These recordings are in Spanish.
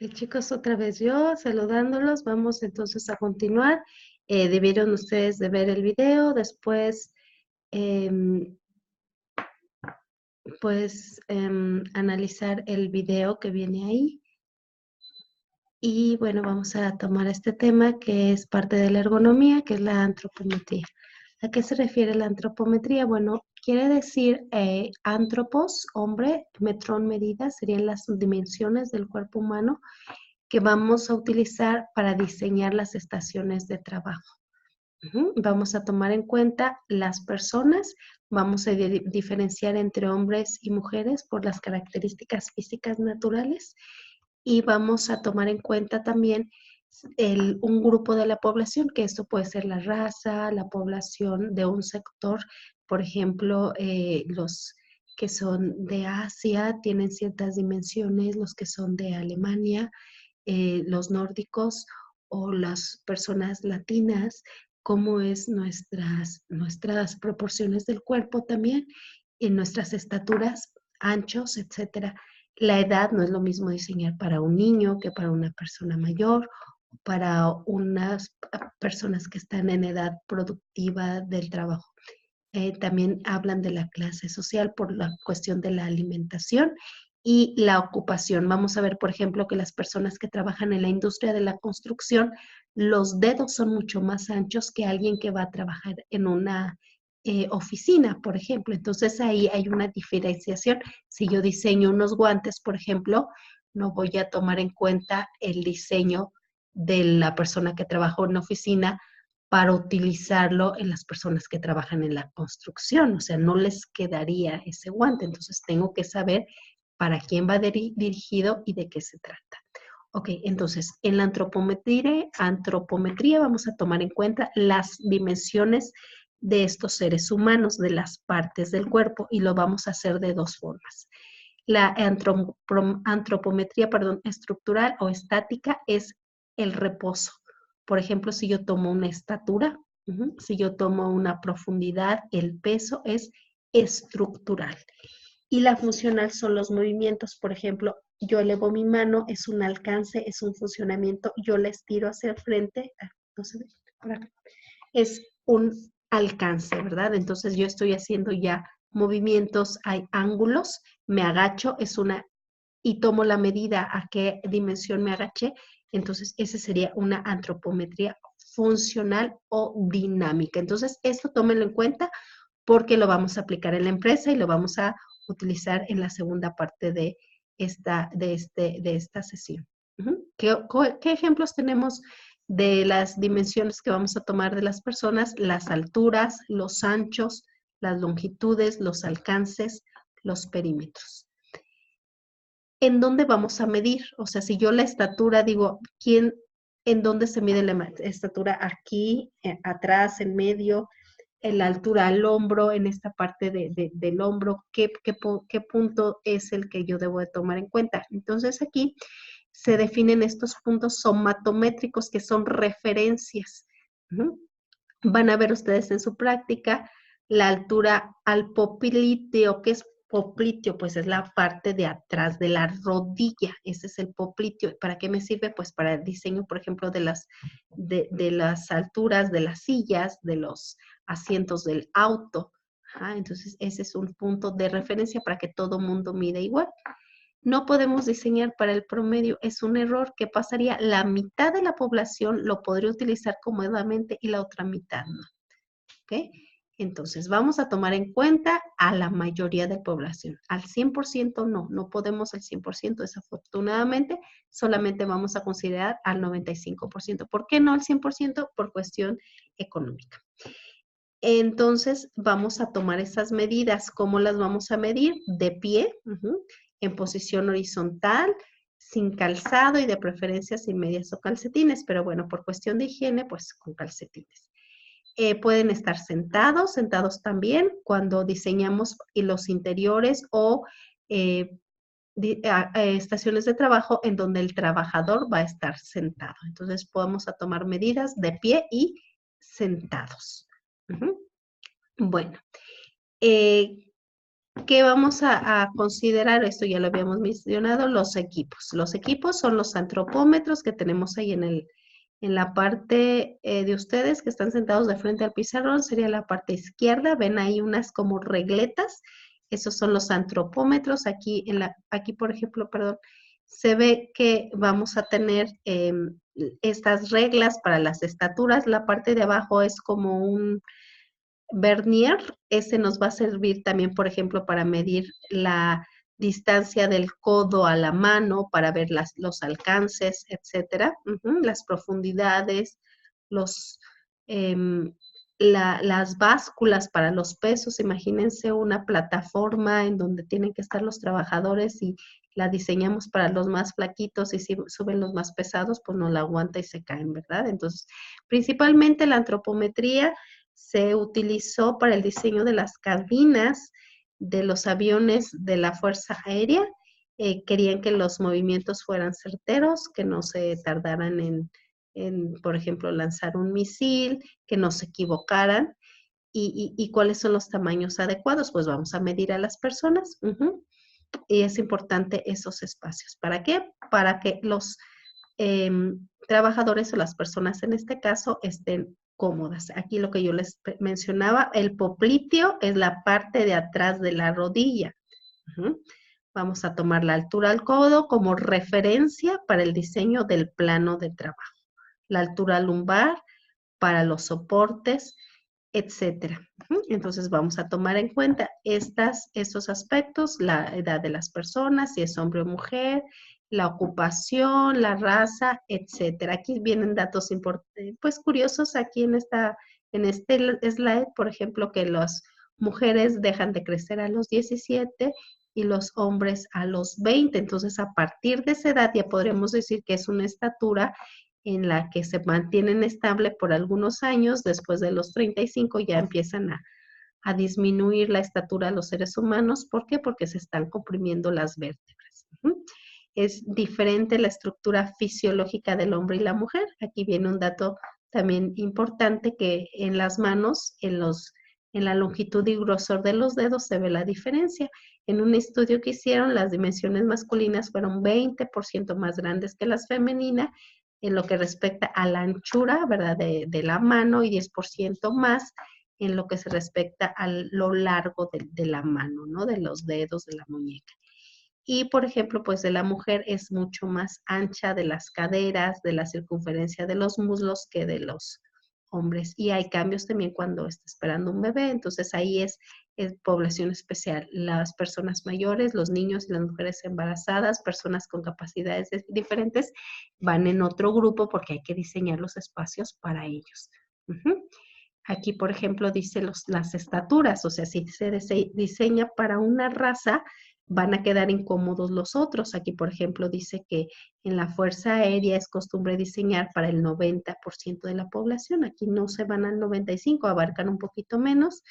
Chicos, otra vez yo saludándolos. Vamos entonces a continuar. Debieron ustedes de ver el video, después em, analizar el video que viene ahí. Y bueno, vamos a tomar este tema que es parte de la ergonomía, que es la antropometría. ¿A qué se refiere la antropometría? Bueno, quiere decir antropos, hombre, metrón, medida, serían las dimensiones del cuerpo humano que vamos a utilizar para diseñar las estaciones de trabajo. Vamos a tomar en cuenta las personas, vamos a diferenciar entre hombres y mujeres por las características físicas naturales y vamos a tomar en cuenta también un grupo de la población, que esto puede ser la raza, la población de un sector, por ejemplo, los que son de Asia tienen ciertas dimensiones, los que son de Alemania, los nórdicos o las personas latinas, cómo es nuestras proporciones del cuerpo también, en nuestras estaturas, anchos, etcétera. La edad no es lo mismo diseñar para un niño que para una persona mayor, para unas personas que están en edad productiva del trabajo. También hablan de la clase social por la cuestión de la alimentación y la ocupación. Vamos a ver, por ejemplo, que las personas que trabajan en la industria de la construcción, los dedos son mucho más anchos que alguien que va a trabajar en una oficina, por ejemplo. Entonces ahí hay una diferenciación. Si yo diseño unos guantes, por ejemplo, no voy a tomar en cuenta el diseño de la persona que trabaja en una oficina para utilizarlo en las personas que trabajan en la construcción. O sea, no les quedaría ese guante. Entonces tengo que saber para quién va dirigido y de qué se trata. Ok, entonces en la antropometría vamos a tomar en cuenta las dimensiones de estos seres humanos, de las partes del cuerpo, y lo vamos a hacer de dos formas. La antropometría, estructural o estática es el reposo. Por ejemplo, si yo tomo una estatura, si yo tomo una profundidad, el peso es estructural. Y la funcional son los movimientos. Por ejemplo, yo elevo mi mano, es un alcance, es un funcionamiento, yo la estiro hacia el frente, no se ve, por acá, es un alcance, ¿verdad? Entonces yo estoy haciendo ya movimientos, hay ángulos, me agacho, y tomo la medida a qué dimensión me agaché, entonces esa sería una antropometría funcional o dinámica. Entonces esto tómenlo en cuenta porque lo vamos a aplicar en la empresa y lo vamos a utilizar en la segunda parte de esta sesión. ¿Qué ejemplos tenemos de las dimensiones que vamos a tomar de las personas? Las alturas, los anchos, las longitudes, los alcances, los perímetros. ¿En dónde vamos a medir? O sea, si yo la estatura digo, ¿en dónde se mide la estatura? Aquí, atrás, en medio, en la altura al hombro, en esta parte del hombro, ¿qué punto es el que yo debo de tomar en cuenta? Entonces aquí se definen estos puntos somatométricos que son referencias. Van a ver ustedes en su práctica la altura al popliteo. ¿Qué es popliteo? Pues es la parte de atrás de la rodilla. Ese es el popliteo. ¿Para qué me sirve? Pues para el diseño, por ejemplo, de las alturas de las sillas, de los asientos del auto. Entonces, ese es un punto de referencia para que todo mundo mide igual. No podemos diseñar para el promedio, es un error que pasaría. La mitad de la población lo podría utilizar cómodamente y la otra mitad no. ¿Ok? Entonces, vamos a tomar en cuenta a la mayoría de la población. Al 100% no podemos al 100%, desafortunadamente, solamente vamos a considerar al 95%. ¿Por qué no al 100%? Por cuestión económica. Entonces, vamos a tomar esas medidas. ¿Cómo las vamos a medir? De pie, en posición horizontal, sin calzado y de preferencia sin medias o calcetines. Pero bueno, por cuestión de higiene, pues con calcetines. Pueden estar sentados también cuando diseñamos los interiores o estaciones de trabajo en donde el trabajador va a estar sentado. Entonces, podemos tomar medidas de pie y sentados. Bueno, ¿Qué vamos a considerar? Esto ya lo habíamos mencionado, los equipos. Los equipos son los antropómetros que tenemos ahí en la parte de ustedes que están sentados de frente al pizarrón, sería la parte izquierda. Ven ahí unas como regletas. Esos son los antropómetros. Aquí, por ejemplo, perdón, se ve que vamos a tener estas reglas para las estaturas. La parte de abajo es como un vernier. Ese nos va a servir también, por ejemplo, para medir la distancia del codo a la mano, para ver los alcances, etcétera, las profundidades, los, em, las básculas para los pesos. Imagínense una plataforma en donde tienen que estar los trabajadores y la diseñamos para los más flaquitos, y si suben los más pesados, pues no la aguanta y se caen, ¿verdad? Entonces, principalmente la antropometría se utilizó para el diseño de las cabinas de los aviones de la Fuerza Aérea. Querían que los movimientos fueran certeros, que no se tardaran por ejemplo, lanzar un misil, que no se equivocaran. ¿Y cuáles son los tamaños adecuados? Pues vamos a medir a las personas. Y es importante esos espacios. ¿Para qué? Para que los trabajadores o las personas en este caso estén cómodas. Aquí lo que yo les mencionaba, el popliteo es la parte de atrás de la rodilla. Vamos a tomar la altura al codo como referencia para el diseño del plano de trabajo. La altura lumbar para los soportes, etcétera. Entonces vamos a tomar en cuenta estos aspectos, la edad de las personas, si es hombre o mujer, la ocupación, la raza, etcétera. Aquí vienen datos pues curiosos aquí en este slide, por ejemplo, que las mujeres dejan de crecer a los 17 y los hombres a los 20. Entonces, a partir de esa edad ya podremos decir que es una estatura en la que se mantienen estable por algunos años. Después de los 35 ya empiezan a disminuir la estatura de los seres humanos. ¿Por qué? Porque se están comprimiendo las vértebras. Es diferente la estructura fisiológica del hombre y la mujer. Aquí viene un dato también importante, que en las manos, en la longitud y grosor de los dedos se ve la diferencia. En un estudio que hicieron, las dimensiones masculinas fueron 20% más grandes que las femeninas en lo que respecta a la anchura, ¿verdad? De la mano, y 10% más en lo que se respecta a lo largo de la mano, ¿no? De los dedos de la muñeca. Y, por ejemplo, pues de la mujer es mucho más ancha de las caderas, de la circunferencia de los muslos que de los hombres. Y hay cambios también cuando está esperando un bebé. Entonces ahí es población especial. Las personas mayores, los niños y las mujeres embarazadas, personas con capacidades diferentes, van en otro grupo porque hay que diseñar los espacios para ellos. Aquí, por ejemplo, dice las estaturas, o sea, si se diseña para una raza, van a quedar incómodos los otros. Aquí, por ejemplo, dice que en la Fuerza Aérea es costumbre diseñar para el 90% de la población. Aquí no se van al 95%, abarcan un poquito menos.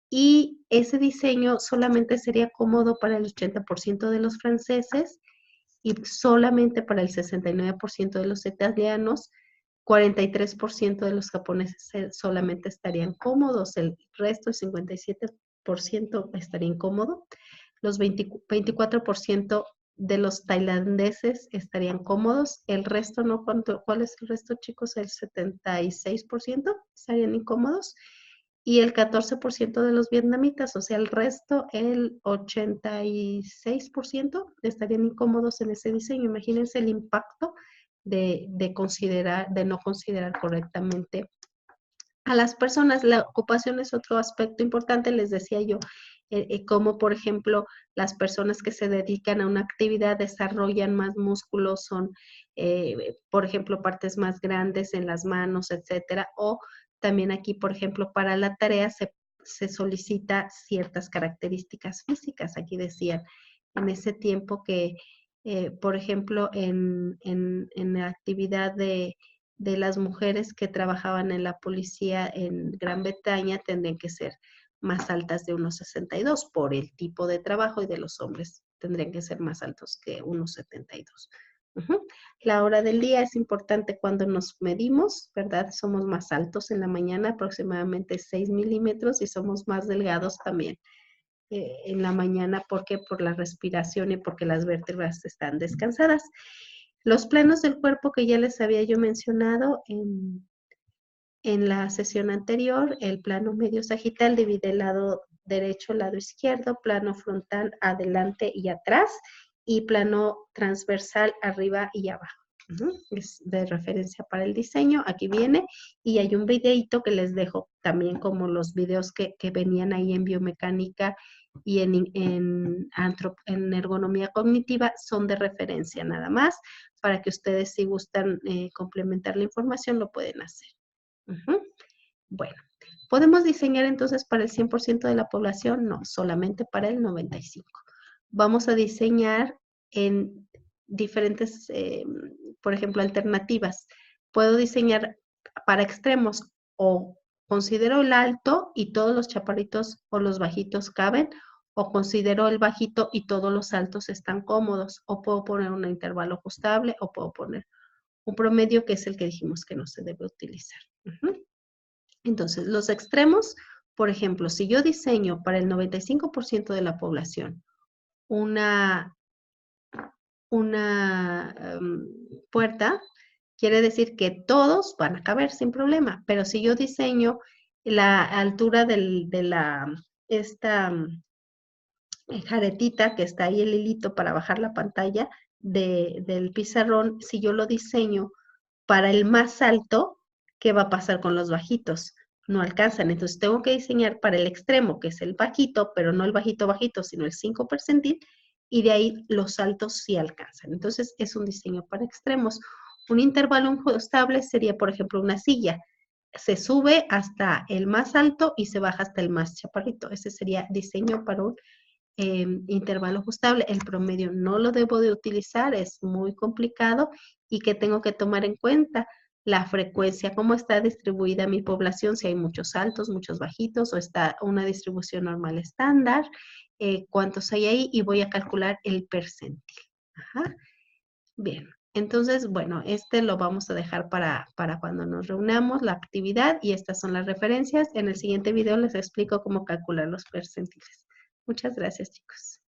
Y ese diseño solamente sería cómodo para el 80% de los franceses y solamente para el 69% de los italianos. 43% de los japoneses solamente estarían cómodos, el resto, el 57%, estaría incómodo. Los 24% de los tailandeses estarían cómodos, el resto no. ¿Cuál es el resto, chicos? El 76% estarían incómodos, y el 14% de los vietnamitas, o sea, el resto, el 86% estarían incómodos en ese diseño. Imagínense el impacto de no considerar correctamente a las personas. La ocupación es otro aspecto importante. Les decía yo, como por ejemplo las personas que se dedican a una actividad desarrollan más músculos, son, por ejemplo, partes más grandes en las manos, etcétera. O también aquí, por ejemplo, para la tarea se solicita ciertas características físicas. Aquí decían en ese tiempo que, por ejemplo, en la actividad de las mujeres que trabajaban en la policía en Gran Bretaña tendrían que ser más altas de 1,62 por el tipo de trabajo, y de los hombres tendrían que ser más altos que 1,72. La hora del día es importante cuando nos medimos, ¿verdad? Somos más altos en la mañana, aproximadamente 6 milímetros, y somos más delgados también en la mañana. ¿Por qué? Por la respiración y porque las vértebras están descansadas. Los planos del cuerpo que ya les había yo mencionado en la sesión anterior, el plano medio sagital divide el lado derecho, el lado izquierdo, plano frontal adelante y atrás, y plano transversal arriba y abajo. Es de referencia para el diseño, aquí viene, y hay un videito que les dejo también, como los videos que venían ahí en biomecánica y en ergonomía cognitiva, son de referencia nada más, para que ustedes, si gustan complementar la información, lo pueden hacer. Bueno, ¿podemos diseñar entonces para el 100% de la población? No, solamente para el 95%. Vamos a diseñar en diferentes, por ejemplo, alternativas. Puedo diseñar para extremos, o considero el alto y todos los chaparritos o los bajitos caben, o considero el bajito y todos los altos están cómodos, o puedo poner un intervalo ajustable, o puedo poner un promedio, que es el que dijimos que no se debe utilizar. Entonces, los extremos, por ejemplo, si yo diseño para el 95% de la población una puerta, quiere decir que todos van a caber sin problema. Pero si yo diseño la altura esta jaretita que está ahí, el hilito para bajar la pantalla del pizarrón, si yo lo diseño para el más alto, ¿qué va a pasar con los bajitos? No alcanzan. Entonces tengo que diseñar para el extremo, que es el bajito, pero no el bajito bajito, sino el 5 percentil, y de ahí los altos sí alcanzan. Entonces es un diseño para extremos. Un intervalo ajustable sería, por ejemplo, una silla. Se sube hasta el más alto y se baja hasta el más chaparrito. Ese sería diseño para un intervalo ajustable. El promedio no lo debo de utilizar, es muy complicado. Y que tengo que tomar en cuenta la frecuencia, cómo está distribuida mi población, si hay muchos altos, muchos bajitos, o está una distribución normal estándar, cuántos hay ahí, y voy a calcular el percentil. Ajá. Bien, entonces, bueno, este lo vamos a dejar para cuando nos reunamos, la actividad, y estas son las referencias. En el siguiente video les explico cómo calcular los percentiles. Muchas gracias, chicos.